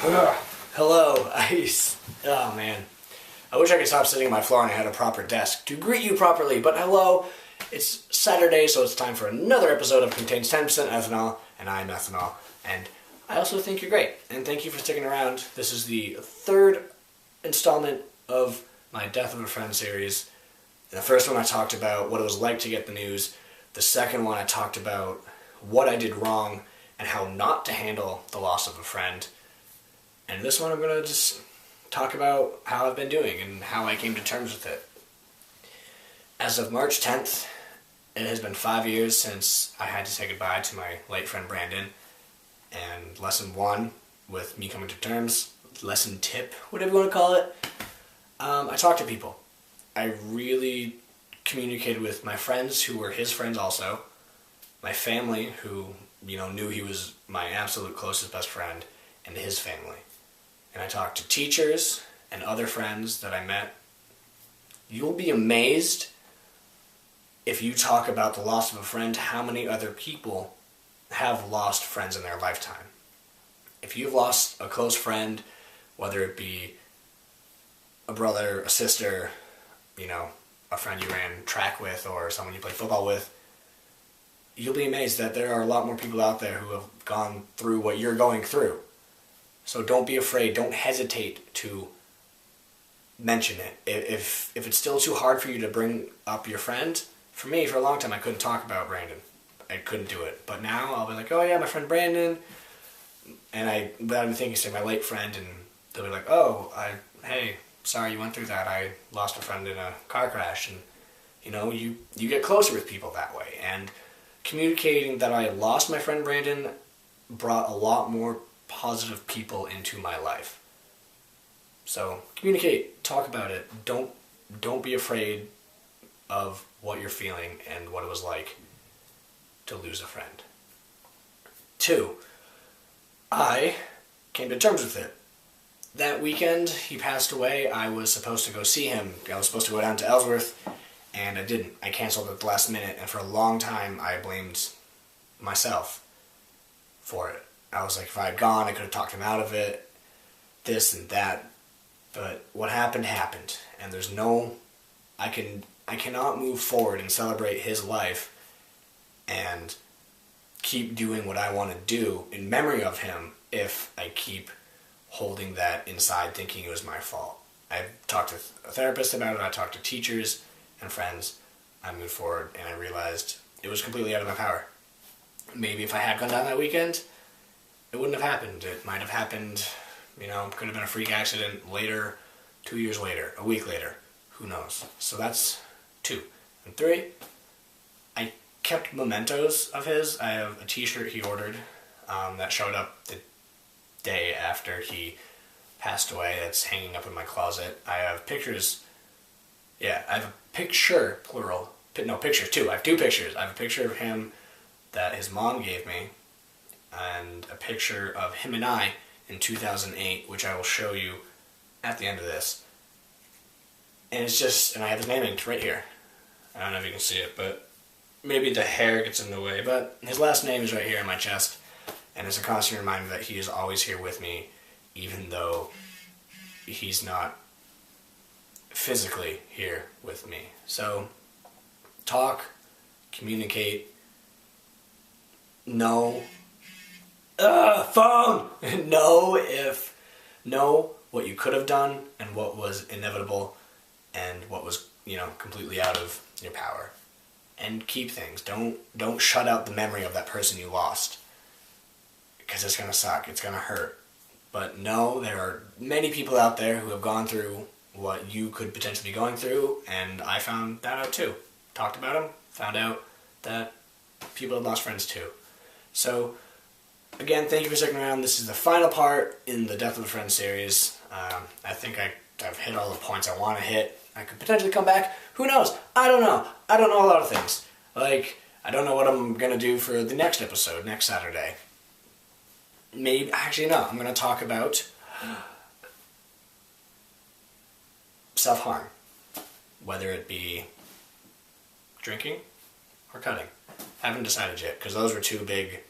Ugh. Hello, Ice. Oh man. I wish I could stop sitting on my floor and I had a proper desk to greet you properly, but hello. It's Saturday, so it's time for another episode of Contains 10% Ethanol, and I'm Ethanol. And I also think you're great, and thank you for sticking around. This is the third installment of my Death of a Friend series. In the first one I talked about what it was like to get the news. The second one I talked about what I did wrong and how not to handle the loss of a friend. And this one I'm going to just talk about how I've been doing and how I came to terms with it. As of March 10th, it has been 5 years since I had to say goodbye to my late friend Brandon. And lesson one, with me coming to terms, lesson tip, whatever you want to call it, I talked to people. I really communicated with my friends who were his friends also, my family who, knew he was my absolute closest best friend, and his family. And I talked to teachers and other friends that I met. You'll be amazed if you talk about the loss of a friend, how many other people have lost friends in their lifetime. If you've lost a close friend, whether it be a brother, a sister, a friend you ran track with or someone you played football with, you'll be amazed that there are a lot more people out there who have gone through what you're going through. So don't be afraid, don't hesitate to mention it. If it's still too hard for you to bring up your friend, for me, for a long time, I couldn't talk about Brandon. I couldn't do it. But now I'll be like, oh yeah, my friend Brandon, and without even thinking, say my late friend, and they'll be like, hey, sorry you went through that. I lost a friend in a car crash, and you get closer with people that way. And communicating that I lost my friend Brandon brought a lot more positive people into my life. So communicate, talk about it. Don't be afraid of what you're feeling and what it was like to lose a friend. 2, I came to terms with it. That weekend he passed away. I was supposed to go see him. I was supposed to go down to Ellsworth, and I didn't. I canceled at the last minute, and for a long time I blamed myself for it. I was like, if I had gone, I could have talked him out of it, this and that. But what happened, happened. And I cannot move forward and celebrate his life and keep doing what I want to do in memory of him if I keep holding that inside thinking it was my fault. I talked to a therapist about it, I talked to teachers and friends, I moved forward and I realized it was completely out of my power. Maybe if I had gone down that weekend, it wouldn't have happened. It might have happened, could have been a freak accident later, 2 years later, a week later, who knows. So that's 2. And 3, I kept mementos of his. I have a t-shirt he ordered that showed up the day after he passed away. That's hanging up in my closet. I have pictures. Yeah, I have a picture, plural. No, pictures, 2. I have 2 pictures. I have a picture of him that his mom gave me, and a picture of him and I in 2008, which I will show you at the end of this. And I have his name inked right here. I don't know if you can see it, but maybe the hair gets in the way, but his last name is right here in my chest, and it's a constant reminder that he is always here with me, even though he's not physically here with me. So, talk, communicate, know what you could have done and what was inevitable and what was, completely out of your power. And keep things. Don't shut out the memory of that person you lost. Because it's going to suck. It's going to hurt. But no, there are many people out there who have gone through what you could potentially be going through, and I found that out too. Talked about them, found out that people have lost friends too. So, again, thank you for sticking around. This is the final part in the Death of a Friend series. I think I've hit all the points I want to hit. I could potentially come back. Who knows? I don't know. I don't know a lot of things. I don't know what I'm going to do for the next episode, next Saturday. Actually, no. I'm going to talk about self-harm. Whether it be drinking or cutting. Haven't decided yet, because those were 2 big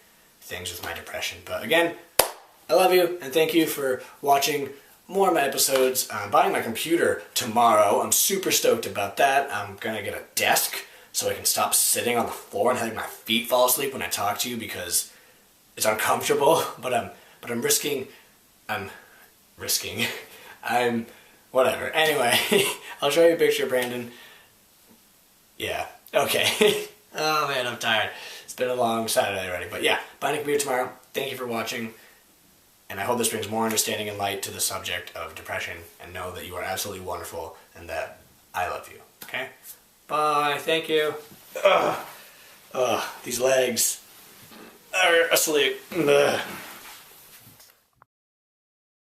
things with my depression. But again, I love you, and thank you for watching more of my episodes. I'm buying my computer tomorrow. I'm super stoked about that. I'm gonna get a desk so I can stop sitting on the floor and having my feet fall asleep when I talk to you because it's uncomfortable. But I'm risking. Whatever. Anyway, I'll show you a picture, Brandon. Yeah. Okay. Oh man, I'm tired. It's been a long Saturday already. But yeah, buying a computer tomorrow. Thank you for watching. And I hope this brings more understanding and light to the subject of depression. And know that you are absolutely wonderful and that I love you. Okay? Bye. Thank you. Ugh. Ugh. These legs are asleep. Ugh.